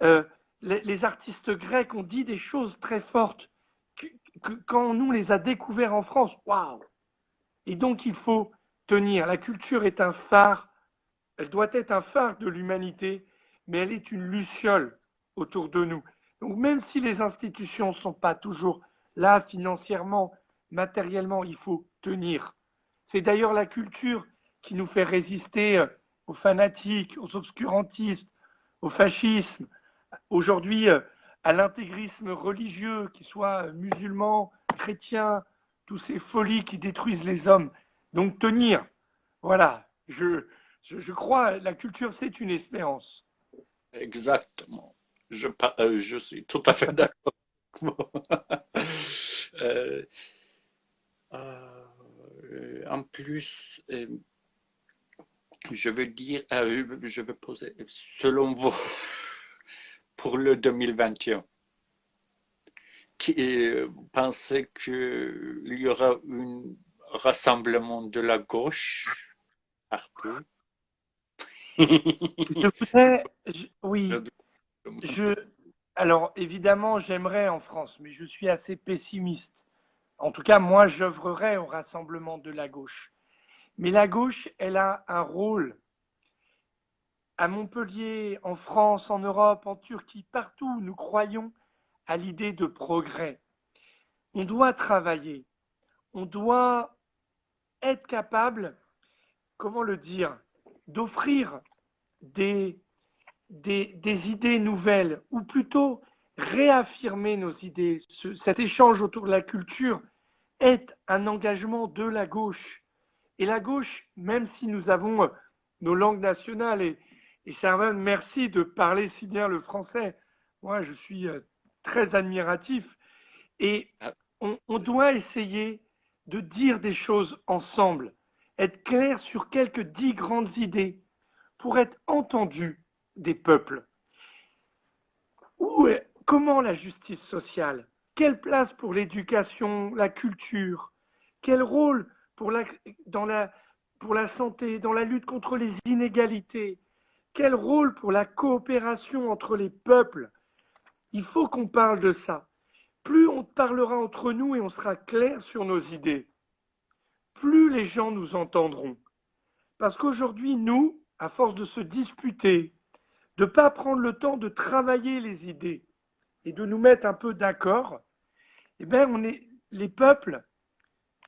Euh, les artistes grecs ont dit des choses très fortes quand on nous les a découverts en France. Waouh! Et donc, il faut tenir. La culture est un phare. Elle doit être un phare de l'humanité, mais elle est une luciole autour de nous. Donc même si les institutions ne sont pas toujours là financièrement, matériellement, il faut tenir. C'est d'ailleurs la culture qui nous fait résister aux fanatiques, aux obscurantistes, au fascisme, aujourd'hui à l'intégrisme religieux, qu'il soit musulman, chrétien, tous ces folies qui détruisent les hommes. Donc tenir, voilà, je crois, la culture, c'est une espérance. Exactement. Je suis tout à fait d'accord avec vous. Euh, en plus, je veux dire, je veux poser, selon vous, pour le 2021, vous pensez qu'il y aura un rassemblement de la gauche partout? Je voudrais, Je oui, demande. je, alors évidemment, j'aimerais en France, mais je suis assez pessimiste. En tout cas, moi, j'œuvrerais au rassemblement de la gauche. Mais la gauche, elle a un rôle à Montpellier, en France, en Europe, en Turquie, partout où nous croyons à l'idée de progrès. On doit travailler, on doit être capable, comment le dire, d'offrir des, des idées nouvelles, ou plutôt réaffirmer nos idées. Cet échange autour de la culture est un engagement de la gauche. Et la gauche, même si nous avons nos langues nationales, et Servan, merci de parler si bien le français. Moi, je suis très admiratif. Et on doit essayer de dire des choses ensemble, être clair sur quelques 10 grandes idées pour être entendu des peuples. Comment la justice sociale? Quelle place pour l'éducation, la culture? Quel rôle dans pour la santé, dans la lutte contre les inégalités? Quel rôle pour la coopération entre les peuples? Il faut qu'on parle de ça. Plus on parlera entre nous et on sera clair sur nos idées, plus les gens nous entendront. Parce qu'aujourd'hui, nous, à force de se disputer, de ne pas prendre le temps de travailler les idées et de nous mettre un peu d'accord, eh bien, les peuples,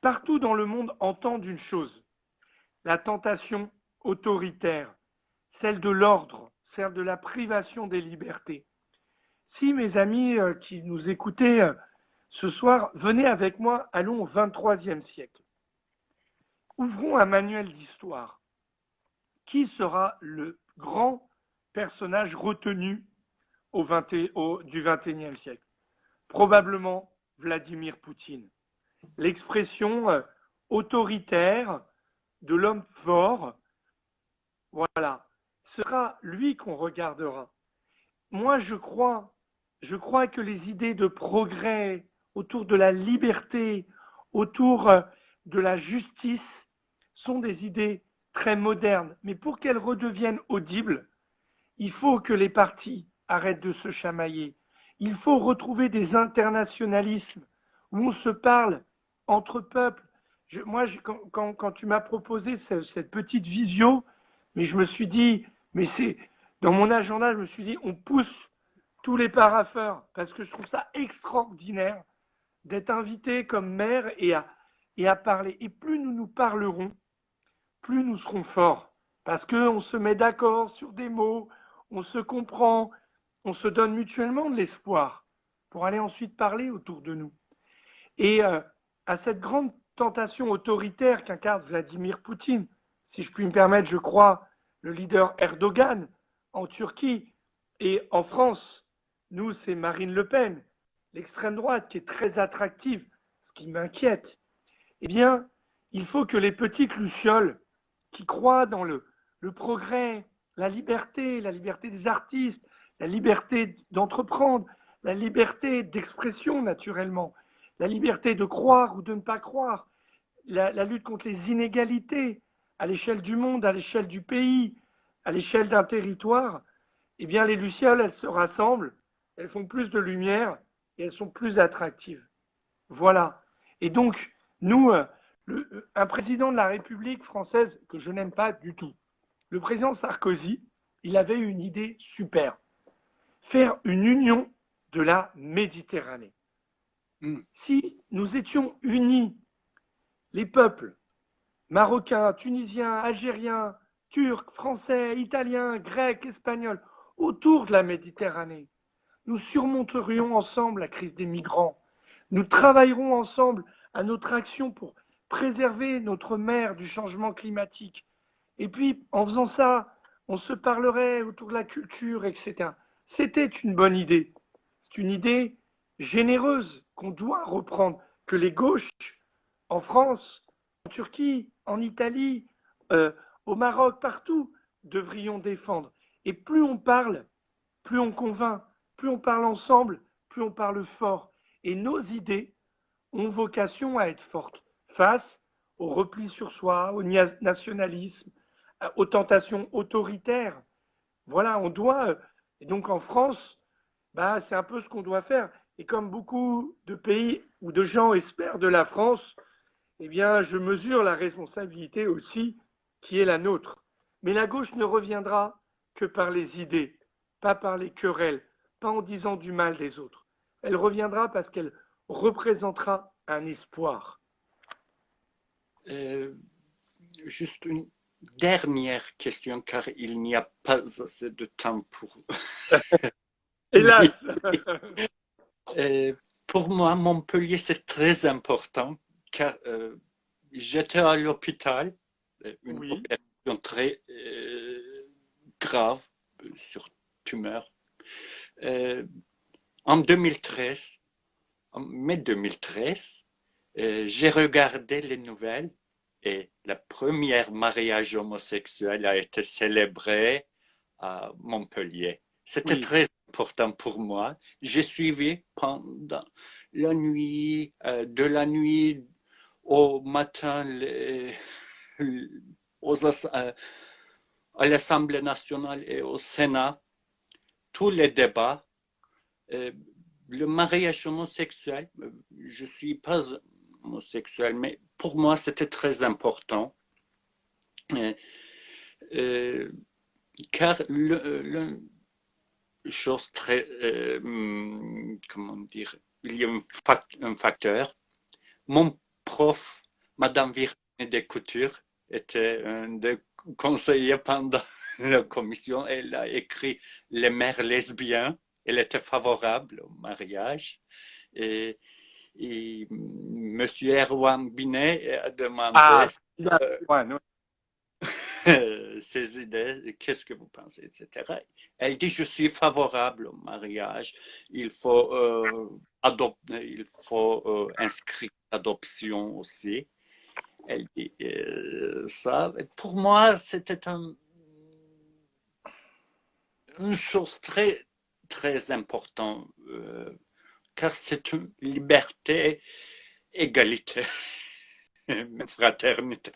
partout dans le monde, entendent une chose, la tentation autoritaire, celle de l'ordre, celle de la privation des libertés. Si mes amis qui nous écoutaient ce soir, venez avec moi, allons au 23e siècle. Ouvrons un manuel d'histoire. Qui sera le grand personnage retenu du 21e siècle? Probablement Vladimir Poutine. L'expression autoritaire de l'homme fort, voilà, ce sera lui qu'on regardera. Moi, je crois que les idées de progrès autour de la liberté, autour de la justice, sont des idées très modernes. Mais pour qu'elles redeviennent audibles, il faut que les partis arrêtent de se chamailler. Il faut retrouver des internationalismes où on se parle entre peuples. quand tu m'as proposé cette petite visio, mais je me suis dit, mais c'est dans mon agenda, je me suis dit, on pousse tous les parapheurs parce que je trouve ça extraordinaire d'être invité comme maire et à parler. Et plus nous nous parlerons, plus nous serons forts. Parce qu'on se met d'accord sur des mots, on se comprend, on se donne mutuellement de l'espoir pour aller ensuite parler autour de nous. Et à cette grande tentation autoritaire qu'incarne Vladimir Poutine, si je puis me permettre, je crois, le leader Erdogan en Turquie et en France, nous, c'est Marine Le Pen, l'extrême droite qui est très attractive, ce qui m'inquiète. Eh bien, il faut que les petites lucioles qui croient dans le progrès, la liberté des artistes, la liberté d'entreprendre, la liberté d'expression naturellement, la liberté de croire ou de ne pas croire, la lutte contre les inégalités à l'échelle du monde, à l'échelle du pays, à l'échelle d'un territoire, eh bien les lucioles, elles se rassemblent, elles font plus de lumière et elles sont plus attractives. Voilà. Et donc, nous, un président de la République française que je n'aime pas du tout, le président Sarkozy, il avait une idée super. Faire une union de la Méditerranée. Hmm. Si nous étions unis, les peuples marocains, tunisiens, algériens, turcs, français, italiens, grecs, espagnols, autour de la Méditerranée, nous surmonterions ensemble la crise des migrants. Nous travaillerons ensemble à notre action pour préserver notre mer du changement climatique. Et puis, en faisant ça, on se parlerait autour de la culture, etc. C'était une bonne idée. C'est une idée généreuse qu'on doit reprendre, que les gauches, en France, en Turquie, en Italie, euh, au Maroc, partout, devrions défendre. Et plus on parle, plus on convainc, plus on parle ensemble, plus on parle fort. Et nos idées ont vocation à être fortes face au repli sur soi, au nationalisme, aux tentations autoritaires. Voilà, on doit. Et donc en France, bah, c'est un peu ce qu'on doit faire. Et comme beaucoup de pays ou de gens espèrent de la France, eh bien, je mesure la responsabilité aussi qui est la nôtre. Mais la gauche ne reviendra que par les idées, pas par les querelles, pas en disant du mal des autres. Elle reviendra parce qu'elle représentera un espoir. Euh, Juste une dernière question, car il n'y a pas assez de temps pour lui. Hélas. Euh, pour moi, Montpellier, c'est très important, car j'étais à l'hôpital, une Oui, opération très grave sur tumeur. Euh, En 2013, en mai 2013, j'ai regardé les nouvelles et le premier mariage homosexuel a été célébré à Montpellier. C'était oui, très important pour moi. J'ai suivi pendant la nuit, de la nuit au matin, aux, à l'Assemblée nationale et au Sénat, tous les débats. Euh, le mariage homosexuel, je ne suis pas homosexuel, mais pour moi, c'était très important. Euh, euh, car chose très, comment dire, il y a un facteur. Mon prof, Madame Virginie Descoutures, était un des conseillers pendant la commission. Elle a écrit Les mères lesbiennes. Elle était favorable au mariage. Et, et Monsieur Erwan Binet a demandé ah, bien, ouais, non. ses idées, qu'est-ce que vous pensez, etc. Elle dit, je suis favorable au mariage, il faut inscrire l'adoption aussi. Elle dit ça. Pour moi, c'était une chose très, très importante, car c'est une liberté, égalité, fraternité.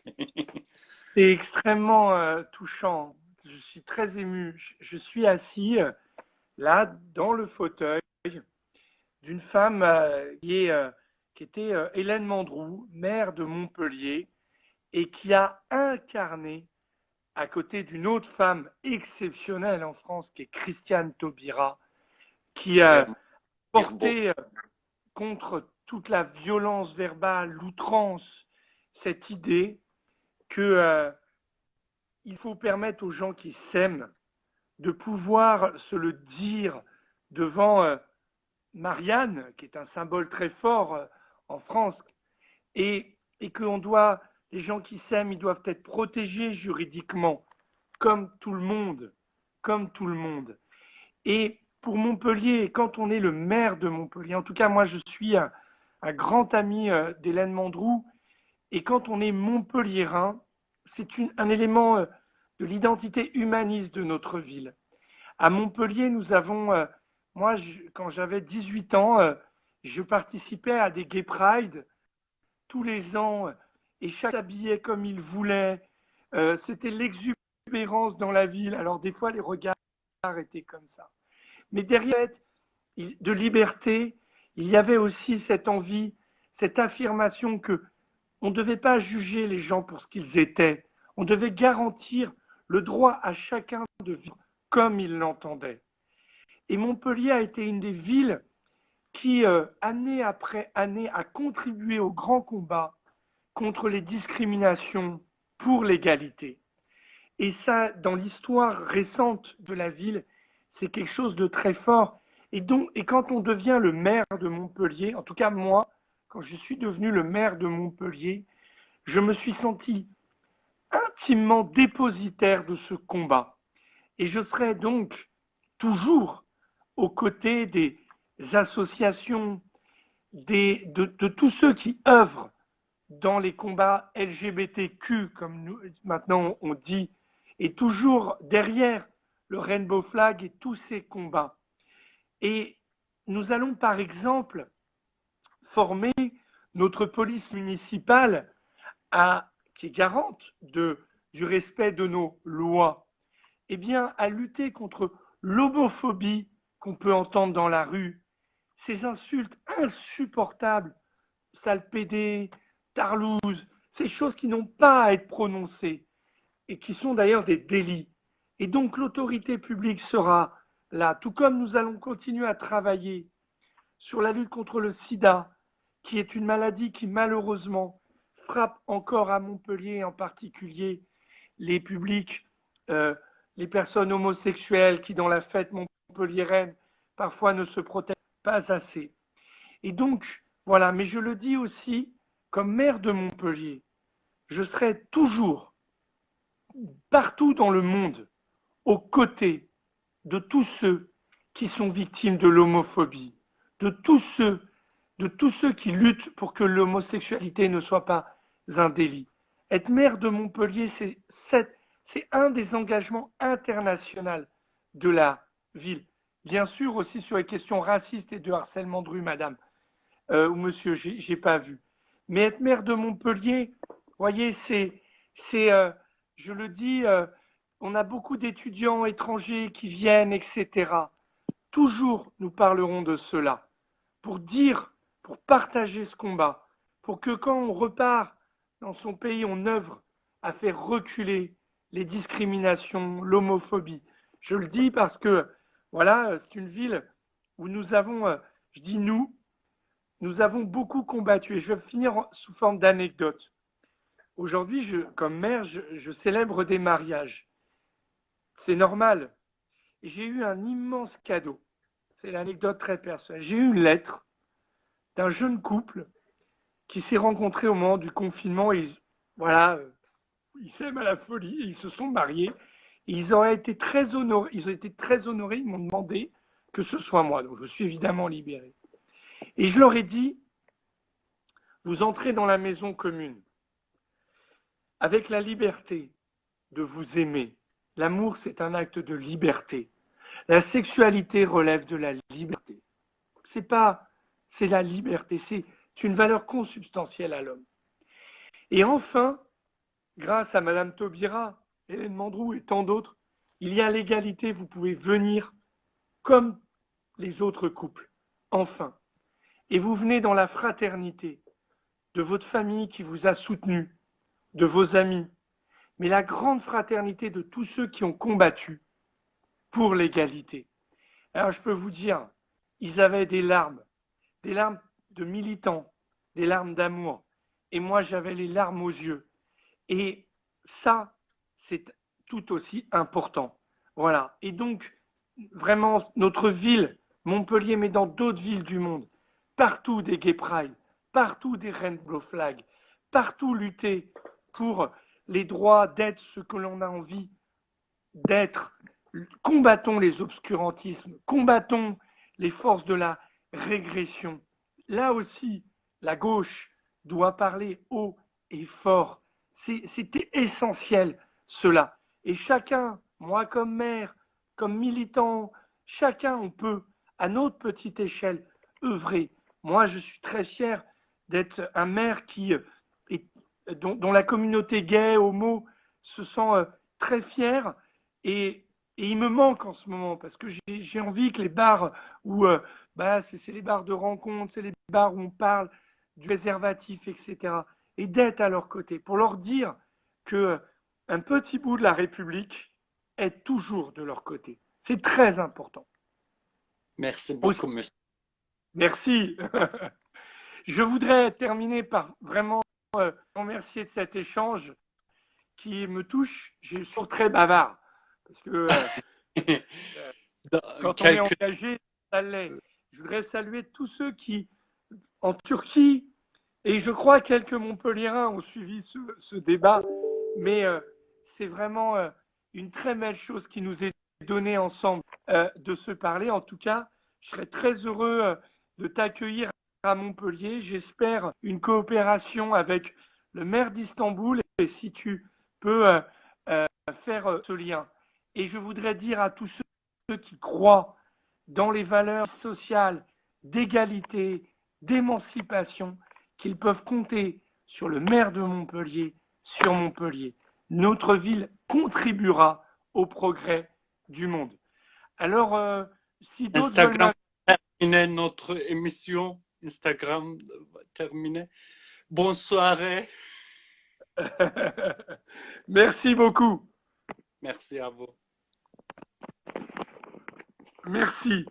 C'est extrêmement touchant. Je suis très ému. Je suis assis là dans le fauteuil d'une femme qui était Hélène Mandroux, maire de Montpellier, et qui a incarné, à côté d'une autre femme exceptionnelle en France, qui est Christiane Taubira, qui a Vraiment, dire beau. porté contre toute la violence verbale, l'outrance, cette idée que il faut permettre aux gens qui s'aiment de pouvoir se le dire devant Marianne, qui est un symbole très fort en France, et que les gens qui s'aiment, ils doivent être protégés juridiquement, comme tout le monde, comme tout le monde. Et pour Montpellier, quand on est le maire de Montpellier, en tout cas moi je suis un grand ami d'Hélène Mandroux, et quand on est montpelliérain, c'est un élément de l'identité humaniste de notre ville. À Montpellier, nous avons, quand j'avais 18 ans, je participais à des Gay Pride tous les ans et chacun s'habillait comme il voulait. C'était l'exubérance dans la ville. Alors des fois, les regards étaient comme ça. Mais derrière de liberté, il y avait aussi cette envie, cette affirmation que on ne devait pas juger les gens pour ce qu'ils étaient. On devait garantir le droit à chacun de vivre comme il l'entendait. Et Montpellier a été une des villes qui, année après année, a contribué au grand combat contre les discriminations pour l'égalité. Et ça, dans l'histoire récente de la ville, c'est quelque chose de très fort. Et quand on devient le maire de Montpellier, en tout cas moi, quand je suis devenu le maire de Montpellier, je me suis senti intimement dépositaire de ce combat. Et je serai donc toujours aux côtés des associations, de tous ceux qui œuvrent dans les combats LGBTQ, comme maintenant on dit, et toujours derrière le Rainbow Flag et tous ces combats. Et nous allons par exemple former notre police municipale qui est garante du respect de nos lois, eh bien, à lutter contre l'homophobie qu'on peut entendre dans la rue, ces insultes insupportables, sale pédé, tarlouse, ces choses qui n'ont pas à être prononcées et qui sont d'ailleurs des délits. Et donc l'autorité publique sera là, tout comme nous allons continuer à travailler sur la lutte contre le sida, qui est une maladie qui malheureusement frappe encore à Montpellier, en particulier les publics, euh, les personnes homosexuelles qui, dans la fête montpelliéraine, parfois ne se protègent pas assez. Et donc, voilà, mais je le dis aussi, comme maire de Montpellier, je serai toujours, partout dans le monde, aux côtés de tous ceux qui sont victimes de l'homophobie, de tous ceux, de tous ceux qui luttent pour que l'homosexualité ne soit pas un délit. Être maire de Montpellier, c'est un des engagements internationaux de la ville. Bien sûr aussi sur les questions racistes et de harcèlement de rue, madame, ou monsieur, j'ai pas vu. Mais être maire de Montpellier, voyez, je le dis, on a beaucoup d'étudiants étrangers qui viennent, etc. Toujours, nous parlerons de cela pour dire, pour partager ce combat, pour que quand on repart dans son pays, on œuvre à faire reculer les discriminations, l'homophobie. Je le dis parce que, voilà, c'est une ville où nous avons, je dis nous avons beaucoup combattu. Et je vais finir sous forme d'anecdote. Aujourd'hui, comme maire, je célèbre des mariages. C'est normal. Et j'ai eu un immense cadeau. C'est l'anecdote très personnelle. J'ai eu une lettre d'un jeune couple qui s'est rencontré au moment du confinement. Et voilà, ils s'aiment à la folie. Ils se sont mariés. Et ils auraient été très honorés. Ils ont été très honorés. Ils m'ont demandé que ce soit moi. Donc je suis évidemment libéré. Et je leur ai dit, vous entrez dans la maison commune avec la liberté de vous aimer. L'amour, c'est un acte de liberté. La sexualité relève de la liberté. C'est la liberté, c'est une valeur consubstantielle à l'homme. Et enfin, grâce à Madame Taubira, Hélène Mandroux et tant d'autres, il y a l'égalité, vous pouvez venir comme les autres couples. Enfin. et vous venez dans la fraternité de votre famille qui vous a soutenu, de vos amis, mais la grande fraternité de tous ceux qui ont combattu pour l'égalité. Alors je peux vous dire, ils avaient des larmes de militants, des larmes d'amour, et moi j'avais les larmes aux yeux. Et ça, c'est tout aussi important. Voilà. Et donc, vraiment, notre ville, Montpellier, mais dans d'autres villes du monde, partout des Gay Pride, partout des Rainbow Flag, partout lutter pour les droits d'être ce que l'on a envie d'être. Combattons les obscurantismes, combattons les forces de la régression. Là aussi, la gauche doit parler haut et fort. C'était essentiel, cela. Et chacun, moi comme maire, comme militant, chacun, on peut, à notre petite échelle, œuvrer. Moi, je suis très fier d'être un maire dont la communauté gay, homo, se sent très fière et, et il me manque en ce moment parce que j'ai envie que les bars où bah, c'est les bars de rencontre, c'est les bars où on parle du préservatif, etc. Et d'être à leur côté pour leur dire que un petit bout de la République est toujours de leur côté. C'est très important. Merci Aussi, beaucoup, monsieur. merci. Je voudrais terminer par vraiment remercier de cet échange qui me touche. Je suis très bavard parce que Dans quand on est quelques... engagé, ça l'est. Je voudrais saluer tous ceux qui, en Turquie, et je crois quelques Montpelliérains ont suivi ce débat, mais c'est vraiment une très belle chose qui nous est donnée ensemble de se parler. En tout cas, je serais très heureux de t'accueillir à Montpellier. J'espère une coopération avec le maire d'Istanbul et si tu peux faire ce lien. Et je voudrais dire à tous ceux qui croient dans les valeurs sociales, d'égalité, d'émancipation, qu'ils peuvent compter sur le maire de Montpellier, sur Montpellier. Notre ville contribuera au progrès du monde. Alors, si d'autres veulent Instagram m'inviter, terminé notre émission. Instagram terminé. Bonne soirée. merci beaucoup. Merci à vous. Merci.